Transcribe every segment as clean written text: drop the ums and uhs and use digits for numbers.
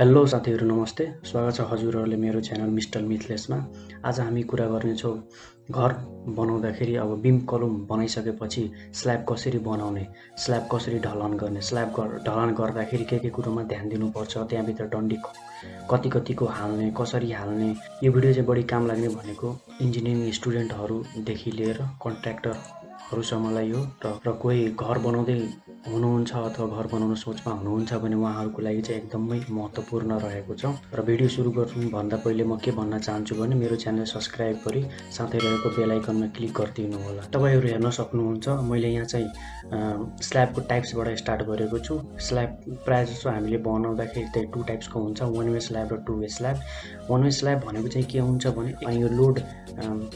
Hello साथीहरू नमस्ते। स्वागत छ हजुरहरूले मेरो च्यानल मिस्टर मिथलेसमा। आज हामी कुरा गर्नेछौँ घर बनाउँदाखेरि अब बीम कलम बनाइसकेपछि स्ल्याब कसरी बनाउने, स्ल्याब कसरी ढलान गर्ने, स्ल्याब ढलान गर्दाखेरि के कुरोमा ध्यान दिनुपर्छ, त्यहाँभित्र डन्डी कतिको हाल्ने, कसरी हाल्ने। यो भिडियो चाहिँ बढी काम लाग्ने भनेको इन्जिनियरिङ स्टुडेन्टहरूदेखि लिएर कन्ट्र्याक्टरहरूसम्मलाई हो र कोही घर बनाउँदै हुनुहुन्छ अथवा घर बनाउन सोचमा हुनुहुन्छ भने उहाँहरूको लागि चाहिँ एकदमै महत्त्वपूर्ण रहेको छ। र भिडियो सुरु गर्नुभन्दा पहिले म के भन्न चाहन्छु भने मेरो च्यानल सब्सक्राइब गरी साथै रहेको बेल आइकनमा क्लिक गरिदिनु होला। तपाईँहरू हेर्न सक्नुहुन्छ मैले यहाँ चाहिँ स्ल्याबको टाइप्सबाट स्टार्ट गरेको छु। स्ल्याब प्रायः जस्तो हामीले बनाउँदाखेरि त्यही 2 टाइप्सको हुन्छ, 1 वे स्ल्याब र 2 वे स्ल्याब। 1 वे स्ल्याब भनेको चाहिँ के हुन्छ भने अनि यो लोड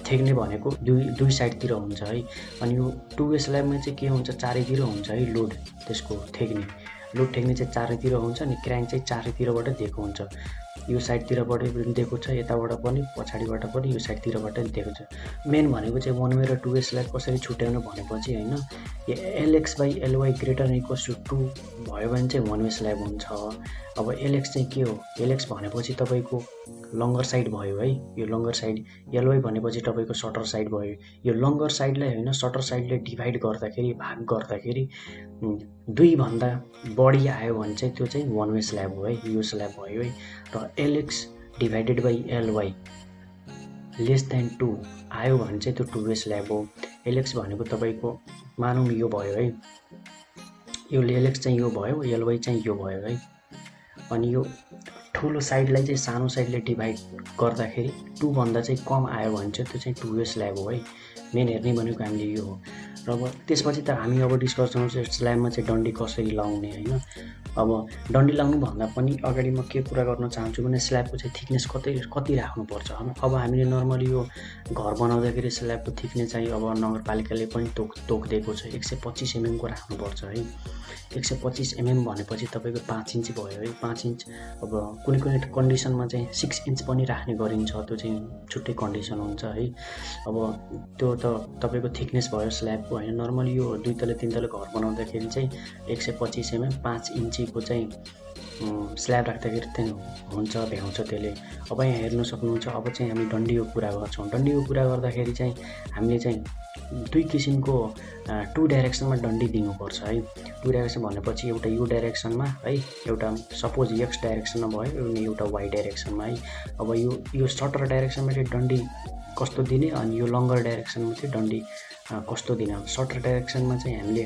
थेग्ने भनेको दुई साइडतिर हुन्छ है। अनि यो 2 वे स्ल्याबमा चाहिँ के हुन्छ, चारैतिर हुन्छ है लोड त्यसको थेग्ने। लोड थेग्ने चाहिँ चारैतिर हुन्छ अनि क्र्याङ्क चाहिँ चारैतिरबाट दिएको हुन्छ। यो साइडतिरबाट पनि दिएको छ, यताबाट पनि, पछाडिबाट पनि, यो साइडतिरबाट पनि दिएको छ। मेन भनेको चाहिँ 1 वे र 2 वे स्ल्याब कसरी छुट्याउनु भनेपछि हैन, LX/LY > 2 भयो भने चाहिँ 1 वे स्ल्याब हुन्छ। अब LX चाहिँ के हो, LX भनेपछि तपाईको लङ्गर साइड भयो है, यो लङ्गर साइड। LY भनेपछि तपाईको सटर साइड भयो। यो लङ्गर साइडलाई हैन सटर साइडले डिभाइड गर्दाखेरि, भाग गर्दाखेरि 2 भन्दा बढी आयो भने चाहिँ त्यो चाहिँ 1 वे स्ल्याब हो है, यो स्ल्याब भयो है। र LX/LY <<2 आयो भने चाहिँ त्यो 2 वे स्ल्याब हो। LX भनेको तपाईको मानौँ यो भयो है, यो LX चाहिँ यो भयो, LY चाहिँ यो भयो है। अनि यो ठुलो साइडलाई चाहिँ सानो साइडले डिभाइड गर्दाखेरि 2 भन्दा चाहिँ कम आयो भने चाहिँ त्यो चाहिँ 2 वे स्ल्याब हो है। मेन हेर्ने भनेको हामीले यो हो। र अब त्यसपछि त हामी अब डिस्कस गर्छौँ स्ल्याबमा चाहिँ डन्डी कसरी लाउने हैन। अब डन्डी लाउनु भन्दा पनि अगाडि म के कुरा गर्न चाहन्छु भने स्ल्याबको चाहिँ थिकनेस कति राख्नुपर्छ। अब हामीले नर्मली यो घर बनाउँदाखेरि स्ल्याबको थिकनेस चाहिँ अब नगरपालिकाले पनि तोक दिएको छ 125 mm को राख्नुपर्छ है। 125 mm भनेपछि तपाईको 5 इन्च भयो है। 5 इन्च अब कुनै कन्डिसनमा चाहिँ 6 इन्च पनि राख्ने गरिन्छ, त्यो चाहिँ छुट्टै कन्डिसन हुन्छ है। अब त्यो त तपाईको थिकनेस भयो स्ल्याबको हैन। नर्मली यो 2 तले 3 तले घर बनाउँदाखेरि चाहिँ 125 mm 5 इन्चीको चाहिँ स्ल्याब राख्दाखेरि चाहिँ हुन्छ, भ्याउँछ त्यसले। अब यहाँ हेर्न सक्नुहुन्छ। अब चाहिँ हामी डन्डीको कुरा गर्छौँ। डन्डीको कुरा गर्दाखेरि चाहिँ हामीले चाहिँ 2 किसिमको 2 डाइरेक्सनमा डन्डी दिनुपर्छ है। 2 डाइरेक्सन भनेपछि एउटा यो डाइरेक्सनमा है, एउटा सपोज एक्स डाइरेक्सनमा भयो अनि एउटा वाइ डाइरेक्सनमा है। अब यो सटर डाइरेक्सनमा चाहिँ डन्डी कस्तो दिने अनि यो लङ्गर डाइरेक्सनमा चाहिँ डन्डी कस्तो दिने। सटर डाइरेक्सनमा चाहिँ हामीले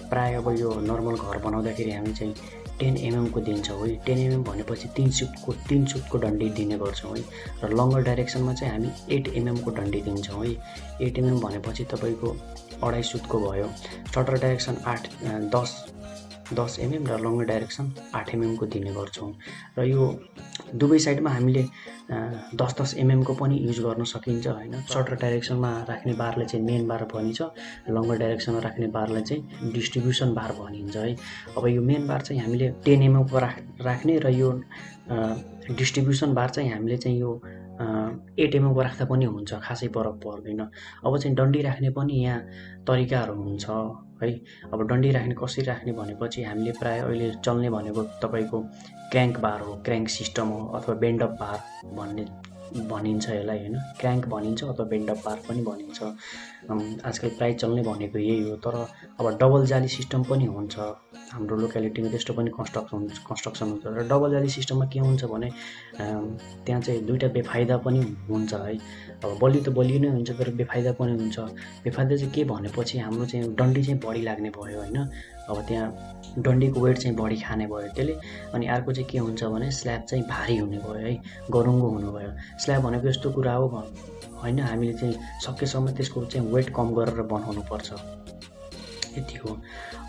प्राय अब यो नर्मल घर बनाउँदाखेरि हामी चाहिँ 10 mm को दिन्छौँ है। 10 mm भनेपछि 3 सुतको डन्डी दिने गर्छौँ है। र लङ्गर डाइरेक्सनमा चाहिँ हामी 8 mm को डन्डी दिन्छौँ है। 8 mm भनेपछि तपाईँको 2.5 सुतको भयो। सटर डाइरेक्सन 10 mm र लङ्गर डाइरेक्सन 8 mm को दिने गर्छौँ। र यो दुवै साइडमा हामीले 10 mm को पनि युज गर्न सकिन्छ हैन। सटर डाइरेक्सनमा राख्ने बारलाई चाहिँ मेन बार भनिन्छ, लङ्गर डाइरेक्सनमा राख्ने बारलाई चाहिँ डिस्ट्रिब्युसन बार भनिन्छ है। अब यो मेन बार चाहिँ हामीले 10 mm को राख्ने र यो डिस्ट्रिब्युसन बार चाहिँ हामीले चाहिँ यो 8 mm को राख्दा पनि हुन्छ, खासै फरक पर्दैन। अब चाहिँ डन्डी राख्ने पनि यहाँ तरिकाहरू हुन्छ है। अब डन्डी राख्ने कसरी राख्ने भनेपछि हामीले प्राय अहिले चल्ने भनेको तपाईको क्र्याङ्क बार हो, क्र्याङ्क सिस्टम हो अथवा बेन्ड अप बार भनिन्छ यसलाई हैन। क्र्याङ्क भनिन्छ अथवा बेन्ड अप बार पनि भनिन्छ। आजकल प्राय चल्ने भनेको यही हो। तर अब डबल जाली सिस्टम पनि हुन्छ, हाम्रो लोकालिटीमा त्यस्तो पनि कन्स्ट्रक्सन हुन्छ। र डबल जाली सिस्टममा के हुन्छ भने त्यहाँ चाहिँ दुईटा बेफाइदा पनि हुन्छ है। अब बलियो त बलियो नै हुन्छ तर बेफाइदा पनि हुन्छ। बेफाइदा चाहिँ के भनेपछि हाम्रो चाहिँ डन्डी चाहिँ बढी लाग्ने भयो हैन। अब त्यहाँ डन्डीको वेट चाहिँ बढी खाने भयो त्यसले। अनि अर्को चाहिँ के हुन्छ भने स्ल्याब चाहिँ भारी हुने भयो है, गरुङ्गो हुनु भयो। स्ल्याब भनेको यस्तो कुरा हो हैन, हामीले चाहिँ सकेसम्म त्यसको चाहिँ वेट कम गरेर बनाउनु पर्छ, यति हो।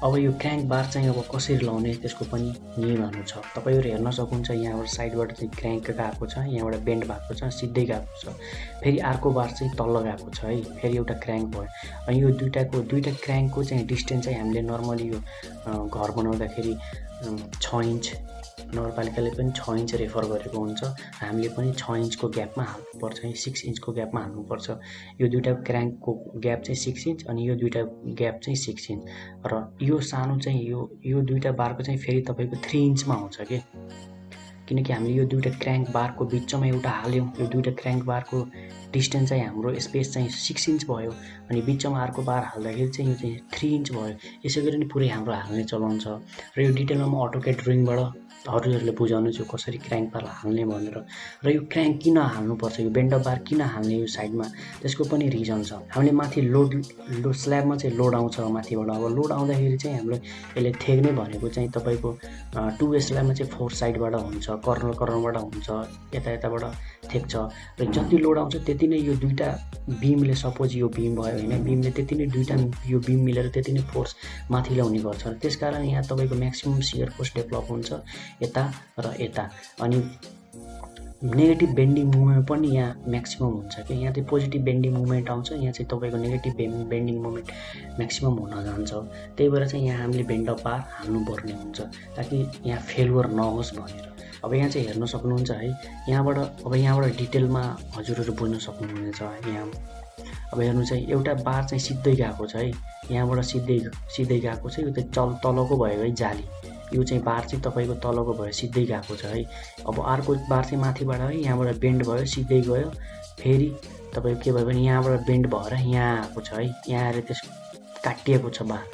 अब यो क्र्याङ्क बार चाहिँ अब कसरी लाउने त्यसको पनि नियमहरू छ। तपाईहरु हेर्न सक्नुहुन्छ यहाँबाट साइडबाट चाहिँ क्र्याङ्क गएको छ, यहाँबाट बेन्ड भएको छ, सिधै गएको छ। फेरि अर्को बार चाहिँ तल्लो गएको छ है, फेरि एउटा क्र्याङ्क भयो। अनि यो दुईटा क्र्याङ्कको चाहिँ डिस्टेन्स चाहिँ हामीले नर्मली यो घर बनाउँदाखेरि 6 इन्च, नगरपालिकाले पनि 6 इन्च रेफर गरेको हुन्छ। हामीले पनि 6 इन्चको ग्यापमा हाल्नुपर्छ है, 6 इन्चको ग्यापमा हाल्नुपर्छ। यो दुईटा क्र्याङ्कको ग्याप चाहिँ 6 इन्च अनि यो दुईटा ग्याप चाहिँ 6 इन्च। र यो सानो चाहिँ यो दुईटा बारको चाहिँ फेरि तपाईको 3 इन्चमा हुन्छ के। किनकि हामीले यो दुईटा क्र्याङ्क बारको बिचमा एउटा हाल्यौँ। यो दुईटा क्र्याङ्क बारको डिस्टेन्स चाहिँ हाम्रो स्पेस चाहिँ 6 इन्च भयो अनि बिचमा अर्को बार हाल्दाखेरि चाहिँ यो चाहिँ 3 इन्च भयो। यसै गरी नै पुरै हाम्रो हाल्ने चलन छ र यो डिटेलमा म अटोक्याड ड्रइङबाट हजुरहरूले बुझाउनु छु कसरी क्र्याङ्क बार हाल्ने भनेर। र यो क्र्याङ्क किन हाल्नुपर्छ, यो बेन्ड अफ बार किन हाल्ने यो साइडमा, त्यसको पनि रिजन छ। हामीले माथि लोड स्ल्याबमा चाहिँ लोड आउँछ माथिबाट। अब लोड आउँदाखेरि चाहिँ हामीले यसले थेग्ने भनेको चाहिँ तपाईँको 2 स्ल्याबमा चाहिँ 4 साइडबाट हुन्छ, कर्नरबाट हुन्छ, यताबाट थेग्छ र जति लोड आउँछ त्यति नै यो दुईटा बिमले, सपोज यो बिम भयो होइन, बिमले त्यति नै दुईटा यो बिम मिलेर त्यति नै फोर्स माथि ल्याउने गर्छ। त्यसकारण यहाँ तपाईँको म्याक्सिमम सियर फोर्स डेभलप हुन्छ यता र यता। अनि नेगेटिभ बेन्डिङ मुभमेन्ट पनि यहाँ म्याक्सिमम हुन्छ कि यहाँ चाहिँ पोजिटिभ बेन्डिङ मुभमेन्ट आउँछ, यहाँ चाहिँ तपाईँको नेगेटिभ बेन्डिङ मुभमेन्ट म्याक्सिमम हुन जान्छ। त्यही भएर चाहिँ यहाँ हामीले बेन्ड अफ बार हाल्नुपर्ने हुन्छ ताकि यहाँ फेलुवर नहोस् भनेर। अब यहाँ चाहिँ हेर्न सक्नुहुन्छ है, यहाँबाट डिटेलमा हजुरहरू बुझ्न सक्नुहुनेछ। यहाँ अब हेर्नु चाहिँ एउटा बार चाहिँ सिधै गएको छ है, यहाँबाट सिधै गएको छ, यो चाहिँ तलको भयो है जाली, यो चाहिँ बार चाहिँ तपाईँको तलको भयो सिधै गएको छ है। अब अर्को बार चाहिँ माथिबाट है, यहाँबाट बेन्ड भयो सिधै गयो, फेरि तपाईँको के भयो भने यहाँबाट बेन्ड भएर यहाँ आएको छ है, यहाँ आएर त्यस काटिएको छ बार।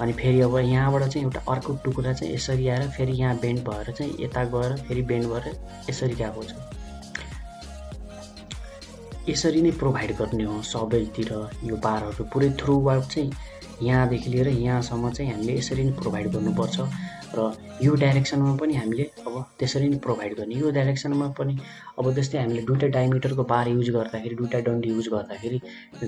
अनि फेरि अब यहाँबाट चाहिँ एउटा अर्को टुक्रा चाहिँ यसरी आएर फेरि यहाँ बेन्ड भएर चाहिँ यता गएर फेरि बेन्ड भएर यसरी गएको छ। यसरी नै प्रोभाइड गर्ने हो सबैतिर यो बारहरू, पुरै थ्रु आउट चाहिँ यहाँदेखि लिएर यहाँसम्म चाहिँ हामीले यसरी नै प्रोभाइड गर्नुपर्छ। र यो डाइरेक्सनमा पनि हामीले अब त्यसरी नै प्रोभाइड गर्ने। यो डाइरेक्सनमा पनि अब जस्तै हामीले दुईटा डायमिटरको बार युज गर्दाखेरि, दुईटा डन्डी युज गर्दाखेरि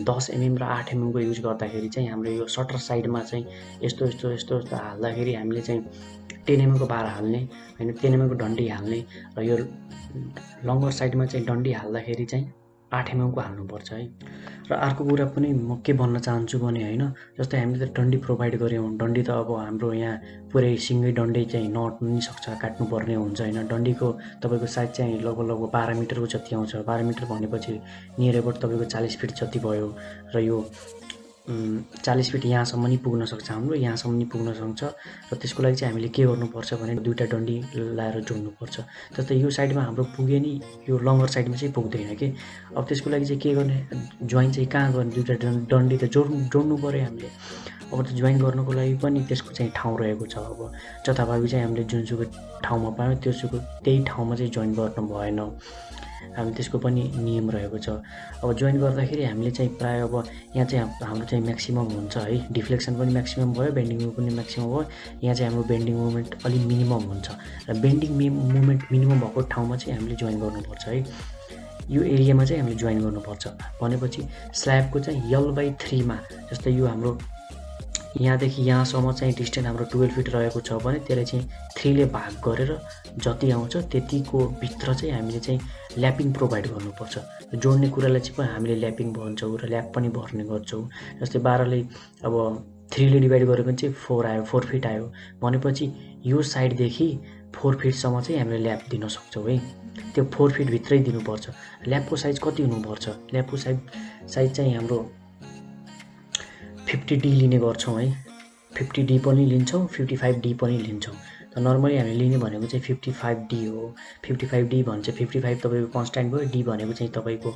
10 mm र 8 mm को युज गर्दाखेरि चाहिँ हाम्रो यो सटर साइडमा चाहिँ यस्तो हाल्दाखेरि हामीले चाहिँ 10 mm को बार हाल्ने होइन, 10 mm को डन्डी हाल्ने र यो लङ्गर साइडमा चाहिँ डन्डी हाल्दाखेरि चाहिँ 8 mm को हाल्नुपर्छ है। र अर्को कुरा पनि म के भन्न चाहन्छु भने होइन, जस्तै हामीले त डन्डी प्रोभाइड गऱ्यौँ, डन्डी त अब हाम्रो यहाँ पुरै सिङ्गै डन्डी चाहिँ नअट्नु नि सक्छ, काट्नुपर्ने हुन्छ होइन। डन्डीको तपाईँको साइज चाहिँ लगभग 12 मिटरको जति आउँछ। 12 मिटर भनेपछि नियर एबाउट तपाईँको 40 फिट जति भयो र यो 40 फिट यहाँसम्म नि पुग्न सक्छ, हाम्रो यहाँसम्म नि पुग्न सक्छ। र त्यसको लागि चाहिँ हामीले के गर्नुपर्छ भने दुईटा डन्डी लाएर जोड्नुपर्छ। जस्तै यो साइडमा हाम्रो पुग्यो नि, यो लङ्गर साइडमा चाहिँ पुग्दैन कि। अब त्यसको लागि चाहिँ के गर्ने, जोइन चाहिँ कहाँ गर्ने, दुईटा डन्डी त जोड्नु पऱ्यो हामीले। अब त्यो जोइन गर्नुको लागि पनि त्यसको चाहिँ ठाउँ रहेको छ। अब जथाभावी चाहिँ हामीले जुनसुकै ठाउँमा पायौँ त्यही ठाउँमा चाहिँ जोइन गर्नु भएन, हामी त्यसको पनि नियम रहेको छ। अब जोइन गर्दाखेरि हामीले चाहिँ प्रायः अब यहाँ चाहिँ हाम्रो चाहिँ म्याक्सिमम हुन्छ है, डिफ्लेक्सन पनि म्याक्सिमम भयो, बेन्डिङ पनि म्याक्सिमम भयो। यहाँ चाहिँ हाम्रो बेन्डिङ मुभमेन्ट अलिक मिनिमम हुन्छ र बेन्डिङ मुभमेन्ट मिनिमम भएको ठाउँमा चाहिँ हामीले जोइन गर्नुपर्छ है। यो एरियामा चाहिँ हामीले जोइन गर्नुपर्छ भनेपछि स्ल्याबको चाहिँ L/3 मा, जस्तै यो हाम्रो यहाँदेखि यहाँसम्म चाहिँ डिस्टेन्स हाम्रो 12 फिट रहेको छ भने त्यसलाई चाहिँ 3 ले भाग गरेर जति आउँछ त्यतिको भित्र चाहिँ हामीले चाहिँ ल्यापिङ प्रोभाइड गर्नुपर्छ। जोड्ने कुरालाई चाहिँ हामीले ल्यापिङ भन्छौँ र ल्याप पनि भर्ने गर्छौँ। जस्तै 12 ले अब 3 ले डिभाइड गऱ्यो भने चाहिँ 4 आयो, 4 फिट आयो भनेपछि यो साइडदेखि 4 फिटसम्म चाहिँ हामीले ल्याप दिन सक्छौँ है। त्यो 4 फिट भित्रै दिनुपर्छ। ल्यापको साइज कति हुनुपर्छ, ल्यापको साइज चाहिँ हाम्रो 50D लिने गर्छौँ है, 50D पनि लिन्छौँ, 55D पनि लिन्छौँ। त नर्मली हामीले लिने भनेको चाहिँ 55D हो। 55D भन्छ, 55 तपाईँको कन्स्ट्यान्ट भयो, D भनेको चाहिँ तपाईँको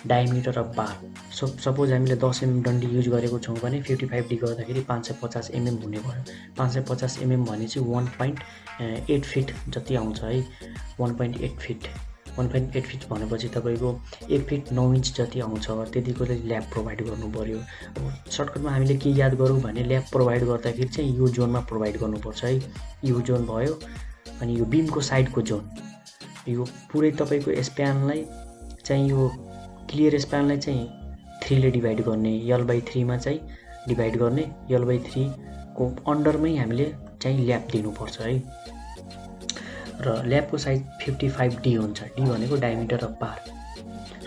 डायमिटर अफ बार। सपोज हामीले 10 mm डन्डी युज गरेको छौँ भने 55D गर्दाखेरि 550 mm हुने भयो। 550 mm भने चाहिँ 1.8 फिट जति आउँछ है, 1.8 फिट। 1.8 फिट भनेपछि तपाईँको 1 फिट 9 इन्च जति आउँछ। त्यतिको चाहिँ ल्याब प्रोभाइड गर्नु पऱ्यो। अब सर्टकटमा हामीले के याद गरौँ भने ल्याब प्रोभाइड गर्दाखेरि चाहिँ यो जोनमा प्रोभाइड गर्नुपर्छ है। यो जोन भयो अनि यो बिमको साइडको जोन, यो पुरै तपाईँको स्प्यानलाई चाहिँ यो क्लियर स्प्यानलाई चाहिँ 3 ले डिभाइड गर्ने, L/3 मा चाहिँ डिभाइड गर्ने। L/3 को अन्डरमै हामीले चाहिँ ल्याब दिनुपर्छ है। र ल्याबको साइज 55D हुन्छ। D भनेको डायमिटर अफ बार।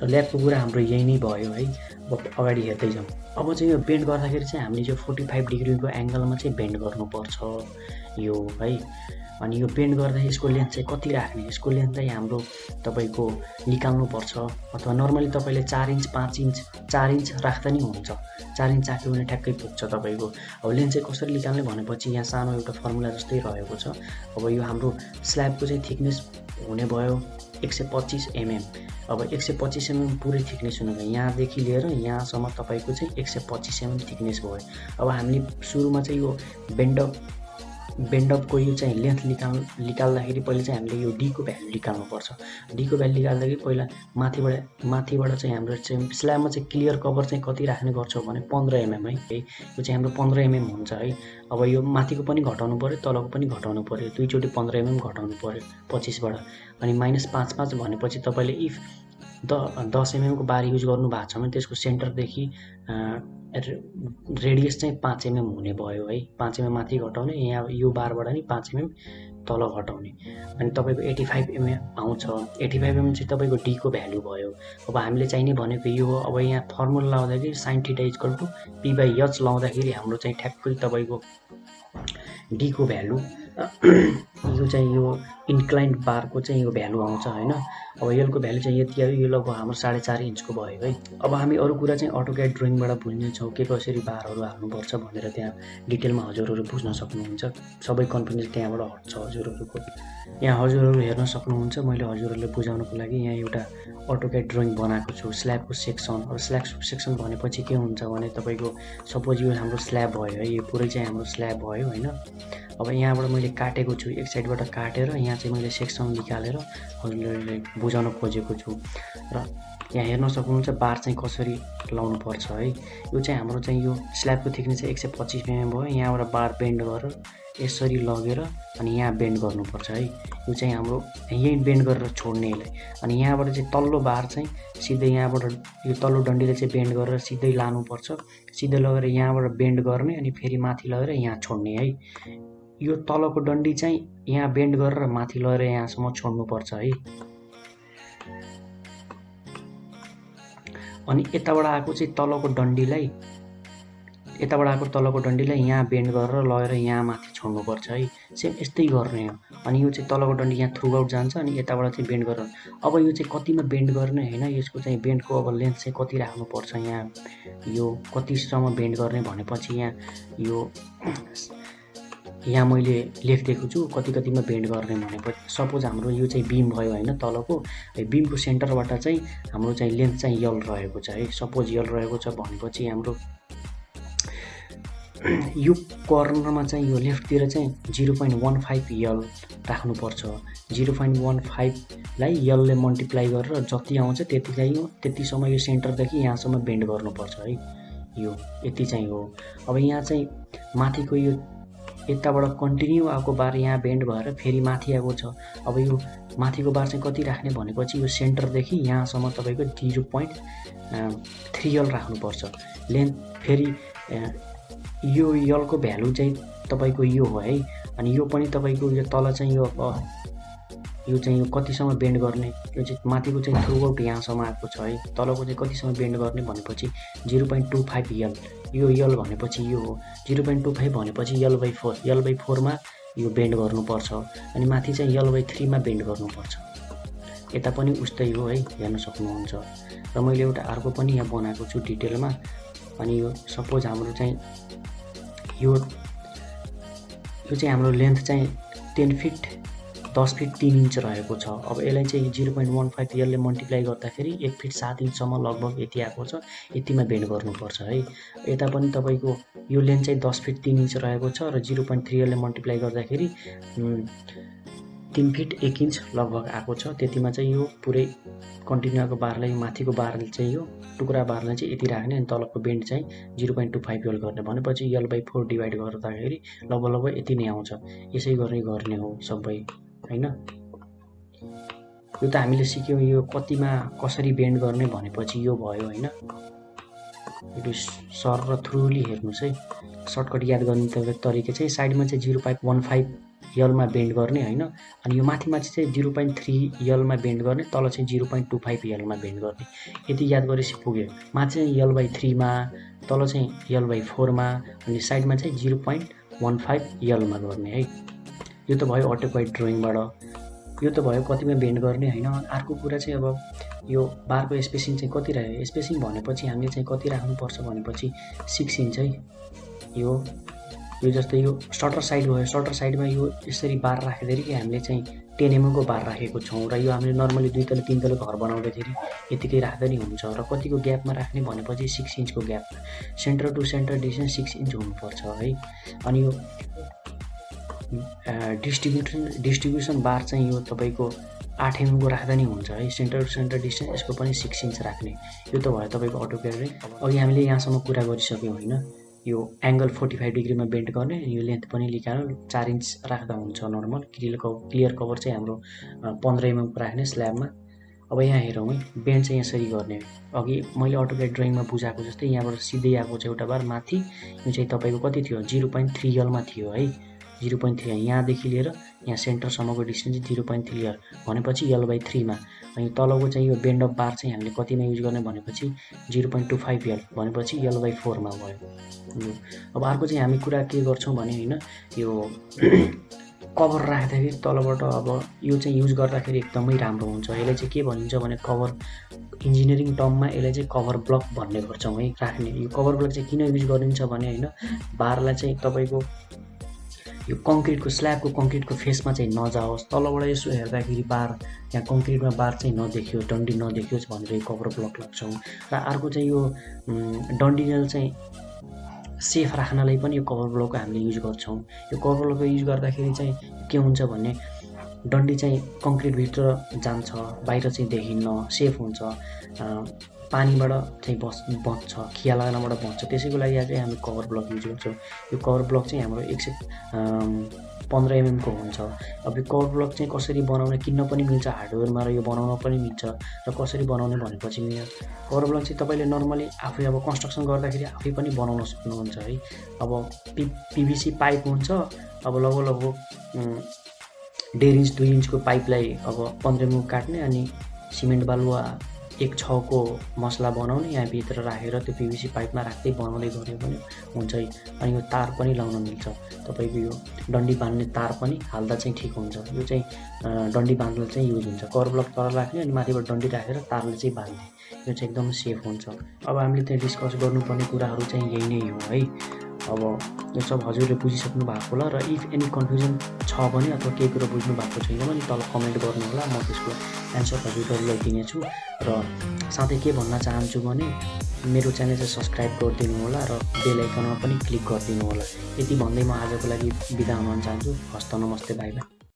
र ल्याबको कुरा हाम्रो यही नै भयो है। अब अगाडि हेर्दै जाउँ। अब चाहिँ यो बेन्ड गर्दाखेरि चाहिँ हामीले चाहिँ 45 डिग्रीको एङ्गलमा चाहिँ बेन्ड गर्नुपर्छ यो है। अनि यो बेन्ड गर्दा यसको लेन्थ चाहिँ कति राख्ने, यसको लेन्थ चाहिँ हाम्रो तपाईँको निकाल्नुपर्छ। अथवा नर्मली तपाईँले 4 इन्च 5 इन्च 4 इन्च राख्दा नि हुन्छ, 4 इन्च राख्यो भने ठ्याक्कै पुग्छ तपाईँको। अब लेन्थ चाहिँ कसरी निकाल्ने भनेपछि यहाँ सानो एउटा फर्मुला जस्तै रहेको छ। अब यो हाम्रो स्ल्याबको चाहिँ थिकनेस हुने भयो 125 mm। अब 125 mm पुरै थिकनेस हुने भयो, यहाँदेखि लिएर यहाँसम्म तपाईँको चाहिँ 125 mm थिकनेस भयो। अब हामीले सुरुमा चाहिँ यो बेन्डअपको यो चाहिँ लेन्थ निकाल्दाखेरि पहिले चाहिँ हामीले यो डीको भ्यालु निकाल्नुपर्छ। डीको भ्यालु निकाल्दाखेरि पहिला माथिबाट चाहिँ हाम्रो चाहिँ स्ल्याबमा चाहिँ क्लियर कभर चाहिँ कति राख्ने गर्छौँ भने 15 mm है। यो चाहिँ हाम्रो 15 mm हुन्छ है। अब यो माथिको पनि घटाउनु पऱ्यो, तलको पनि घटाउनु पऱ्यो, दुईचोटि 15 mm घटाउनु पऱ्यो 25बाट। अनि -5 भनेपछि तपाईँले इफ 10 mm को बार युज गर्नु भएको छ भने त्यसको सेन्टरदेखि रेडियस चाहिँ 5 mm हुने भयो है। 5 mm माथि घटाउने, यहाँ यो बारबाट नि 5 mm तल घटाउने। अनि तपाईँको 85 mm आउँछ। 85 mm चाहिँ तपाईँको डीको भ्यालु भयो। अब हामीले चाहिने भनेको यो हो। अब यहाँ फर्मुला लाउँदाखेरि sin θ = p/h लाउँदाखेरि हाम्रो चाहिँ ठ्याक्कै तपाईँको डीको भ्यालु यो चाहिँ यो इन्क्लाइन्ड बारको चाहिँ यो भ्यालु आउँछ हैन। अब यसको भ्यालु चाहिँ यति आयो, यो लगभग हाम्रो 4.5 इन्चको भयो है। अब हामी अरू कुरा चाहिँ अटोक्याड ड्रइङबाट बुझ्नेछौँ के कसरी बारहरू हाल्नुपर्छ भनेर, त्यहाँ डिटेलमा हजुरहरू बुझ्न सक्नुहुन्छ। सबै कन्फिडेन्स त्यहाँबाट हट्छ हजुरहरूको। यहाँ हजुरहरू हेर्न सक्नुहुन्छ, मैले हजुरहरूले बुझाउनको लागि यहाँ एउटा अटोक्याड ड्रइङ बनाएको छु स्ल्याबको सेक्सन। अब स्ल्याब सेक्सन भनेपछि के हुन्छ भने तपाईँको सपोज यो हाम्रो स्ल्याब भयो है, यो पुरै चाहिँ हाम्रो स्ल्याब भयो हैन। अब यहाँबाट मैले काटेको छु, एक साइडबाट काटेर यहाँ चाहिँ मैले सेक्सन निकालेर हजुरहरूले बुझाउन खोजेको छु। र यहाँ हेर्न सक्नुहुन्छ बार चाहिँ कसरी लाउनु पर्छ है। यो चाहिँ हाम्रो चाहिँ यो स्ल्याबको थिकनेस चाहिँ 125 mm भयो। यहाँबाट बार बेन्ड गरेर यसरी लगेर अनि यहाँ बेन्ड गर्नुपर्छ है। यो चाहिँ हाम्रो यही बेन्ड गरेर छोड्ने यसलाई। अनि यहाँबाट चाहिँ तल्लो बार चाहिँ सिधै यहाँबाट यो तल्लो डन्डीले चाहिँ बेन्ड गरेर सिधै लानुपर्छ। सिधै लगेर यहाँबाट बेन्ड गर्ने अनि फेरि माथि लगेर यहाँ छोड्ने है। यो तलको डन्डी चाहिँ यहाँ बेन्ड गरेर माथि लगेर यहाँसम्म छोड्नुपर्छ है। अनि यताबाट आएको चाहिँ तलको डन्डीलाई यहाँ बेन्ड गरेर लगेर यहाँ माथि छोड्नुपर्छ है। सेम यस्तै गर्ने हो। अनि यो चाहिँ तलको डन्डी यहाँ थ्रु आउट जान्छ अनि यताबाट चाहिँ बेन्ड गरेर। अब यो चाहिँ कतिमा बेन्ड गर्ने हैन, यसको चाहिँ बेन्डको अब लेन्थ चाहिँ कति राख्नुपर्छ, यहाँ यो कतिसम्म बेन्ड गर्ने भनेपछि यहाँ मैले लेखिदिएको छु कतिमा बेन्ड गर्ने भनेपछि। सपोज हाम्रो यो चाहिँ बिम भयो हैन, तलको बिमको सेन्टरबाट चाहिँ हाम्रो चाहिँ लेन्थ चाहिँ यल रहेको छ है। सपोज यल रहेको छ भनेपछि हाम्रो यो कर्नरमा चाहिँ यो लेफ्टतिर चाहिँ 0.15 यल राख्नुपर्छ। 0.15 लाई यलले मल्टिप्लाई गरेर जति आउँछ त्यतिसम्म यो सेन्टरदेखि यहाँसम्म बेन्ड गर्नुपर्छ है। यो यति चाहिँ हो। अब यहाँ चाहिँ माथिको यो यताबाट कन्टिन्यू आएको बार यहाँ बेन्ड भएर फेरि माथि आएको छ। अब यो माथिको बार चाहिँ कति राख्ने भनेपछि यो सेन्टरदेखि यहाँसम्म तपाईँको 0.3 यल राख्नुपर्छ लेन्थ। फेरि यो यलको भ्यालु चाहिँ तपाईँको यो हो है। अनि यो पनि तपाईँको यो तल चाहिँ यो चाहिँ यो कतिसम्म बेन्ड गर्ने, यो चाहिँ माथिको चाहिँ थ्रु आउट यहाँसम्म आएको छ है। तलको चाहिँ कतिसम्म बेन्ड गर्ने भनेपछि 0.25 यल। यो यल भनेपछि यो हो। 0.25 भनेपछि L/4, L/4 यो बेन्ड गर्नुपर्छ। अनि माथि चाहिँ L/3 बेन्ड गर्नुपर्छ। यता पनि उस्तै हो है, हेर्न सक्नुहुन्छ। र मैले एउटा अर्को पनि यहाँ बनाएको छु डिटेलमा। अनि यो सपोज हाम्रो चाहिँ यो चाहिँ हाम्रो लेन्थ चाहिँ 10 फिट 10 फिट 3 इन्च रहेको छ। अब यसलाई चाहिँ 0.15 यसले मल्टिप्लाई गर्दाखेरि 1 फिट 7 इन्चसम्म लगभग यति आएको छ, यतिमा बेन्ड गर्नुपर्छ है। यता पनि तपाईँको यो लेन्थ चाहिँ 10 फिट 3 इन्च रहेको छ र 0.3 यसले मल्टिप्लाई गर्दाखेरि 3 फिट 1 इन्च लगभग आएको छ। त्यतिमा चाहिँ यो पुरै कन्टिन्यूको बारलाई माथिको बारले चाहिँ यो टुक्रा बारलाई चाहिँ यति राख्ने, अनि तलको बेन्ड चाहिँ 0.25 यल गर्ने भनेपछि L/4 डिभाइड गर्दाखेरि लगभग यति नै आउँछ। यसै गर्ने हो सबै हैन। यो त हामीले सिक्यौँ। यो कतिमा कसरी बेन्ड गर्ने भनेपछि यो भयो हैन। यो सर र थ्रुली हेर्नुस् है। सर्टकट याद गर्ने तरिका चाहिँ साइडमा चाहिँ 0.15 यलमा बेन्ड गर्ने हैन। अनि यो माथिमा चाहिँ 0.3 यलमा बेन्ड गर्ने, तल चाहिँ 0.25 यलमा बेन्ड गर्ने। यति याद गरेपछि पुग्यो। माथि चाहिँ L/3 मा, तल चाहिँ L/4 मा, अनि साइडमा चाहिँ 0.15 यलमा गर्ने है। यो त भयो अटोक्याड ड्रइङबाट, यो त भयो कतिमा बेन्ड गर्ने होइन। अर्को कुरा चाहिँ अब यो बारको स्पेसिङ चाहिँ कति राख्यो, स्पेसिङ भनेपछि हामीले चाहिँ कति राख्नुपर्छ भनेपछि 6 इन्च है। यो जस्तै यो सटर साइड भयो, सटर साइडमा यो यसरी बार राख्दाखेरि हामीले चाहिँ 10 mm को बार राखेको छौँ र यो हामीले नर्मली 2 तले 3 तले घर बनाउँदाखेरि यतिकै राख्दा नि हुन्छ। र कतिको ग्यापमा राख्ने भनेपछि 6 इन्चको ग्यापमा, center to center distance 6 inch हुनुपर्छ है। अनि यो डिस्ट्रिब्युसन बार चाहिँ यो तपाईँको 8 mm को राख्दा नि हुन्छ है। सेन्टर टु सेन्टर डिस्टेन्स यसको पनि 6 इन्च राख्ने। यो त भयो तपाईँको अटोक्याडै। अघि हामीले यहाँसम्म कुरा गरिसक्यौँ होइन। यो एङ्गल 45 डिग्रीमा बेन्ड गर्ने, यो लेन्थ पनि निकाल्नु 4 इन्च राख्दा हुन्छ नर्मल। क्लियर कभर चाहिँ हाम्रो 15 mm को राख्ने स्ल्याबमा। अब यहाँ हेरौँ है, बेन्ड चाहिँ यसरी गर्ने। अघि मैले अटोक्याड ड्रइङमा बुझाएको जस्तै यहाँबाट सिधै आएको छ एउटा बार माथि, यो चाहिँ तपाईँको कति थियो 0.3 यल थियो है। 0.3 यहाँदेखि लिएर यहाँ सेन्टरसम्मको डिस्टेन्स 0.3 यल भनेपछि L/3 मा। अनि तलको चाहिँ यो बेन्ड अफ बार चाहिँ हामीले कतिमा युज गर्ने भनेपछि 0.25 यल भनेपछि L/4 मा भयो। अब अर्को चाहिँ हामी कुरा के गर्छौँ भने होइन, यो कभर राख्दाखेरि तलबाट अब यो चाहिँ युज गर्दाखेरि एकदमै राम्रो हुन्छ। यसलाई चाहिँ के भनिन्छ भने कभर, इन्जिनियरिङ टर्ममा यसलाई चाहिँ कभर ब्लक भन्ने गर्छौँ है राख्ने। यो कभर ब्लक चाहिँ किन युज गरिन्छ भने होइन, बारलाई चाहिँ तपाईँको यो कङ्क्रिटको स्ल्याबको कङ्क्रिटको फेसमा चाहिँ नजाओस्, तलबाट यसो हेर्दाखेरि बार यहाँ कङ्क्रिटमा बार चाहिँ नदेखियोस्, डन्डी नदेखियोस् भनेर यो कभर ब्लक लाग्छौँ। र अर्को चाहिँ यो डन्डीनेल चाहिँ सेफ राख्नलाई पनि यो कभर ब्लकको हामीले युज गर्छौँ। यो कभर ब्लकको युज गर्दाखेरि चाहिँ के हुन्छ भने डन्डी चाहिँ कङ्क्रिटभित्र जान्छ, बाहिर चाहिँ देखिन्न, सेफ हुन्छ, पानीबाट चाहिँ बच्छ, खिया लाग्नबाट बच्छ। त्यसैको लागि चाहिँ हामी कभर ब्लक युज गर्छौँ। यो कभर ब्लक चाहिँ हाम्रो 115 mm को हुन्छ। अब यो कभर ब्लक चाहिँ कसरी बनाउने, किन्न पनि मिल्छ हार्डवेयरमा र यो बनाउन पनि मिल्छ। र कसरी बनाउने भनेपछि यहाँ कभर ब्लक चाहिँ तपाईँले नर्मली आफै अब कन्स्ट्रक्सन गर्दाखेरि आफै पनि बनाउन सक्नुहुन्छ है। अब PVC पाइप हुन्छ, अब लगभग 1.5 इन्च 2 इन्चको पाइपलाई अब 15 mm काट्ने, अनि सिमेन्ट बालुवा 1/6 को मसला बनाउने, यहाँ भित्र राखेर त्यो PVC पाइपमा राख्दै बनाउँदै गऱ्यो भने हुन्छ है। अनि यो तार पनि लाउन मिल्छ, तपाईँको यो डन्डी बाँध्ने तार पनि हाल्दा चाहिँ ठिक हुन्छ। यो चाहिँ डन्डी बाँध्न चाहिँ युज हुन्छ। कभर ब्लक तल राख्ने अनि माथिबाट डन्डी राखेर तारले चाहिँ बाँध्ने, यो चाहिँ एकदम सेफ हुन्छ। अब हामीले त्यहाँ डिस्कस गर्नुपर्ने कुराहरू चाहिँ यही नै हो है। अब यो सब हजुरले बुझिसक्नु भएको होला र इफ एनी कन्फ्युजन छ भने अथवा केही कुरा बुझ्नु भएको छैन भने तल कमेन्ट गर्नुहोला, म त्यसको एन्सर हजुरहरूलाई दिनेछु। र साथै के भन्न चाहन्छु भने मेरो च्यानल चाहिँ सब्सक्राइब गरिदिनु होला र बेल आइकनमा पनि क्लिक गरिदिनु होला। यति भन्दै म आजको लागि बिदा हुन चाहन्छु। हस्त नमस्ते, बाई बाई।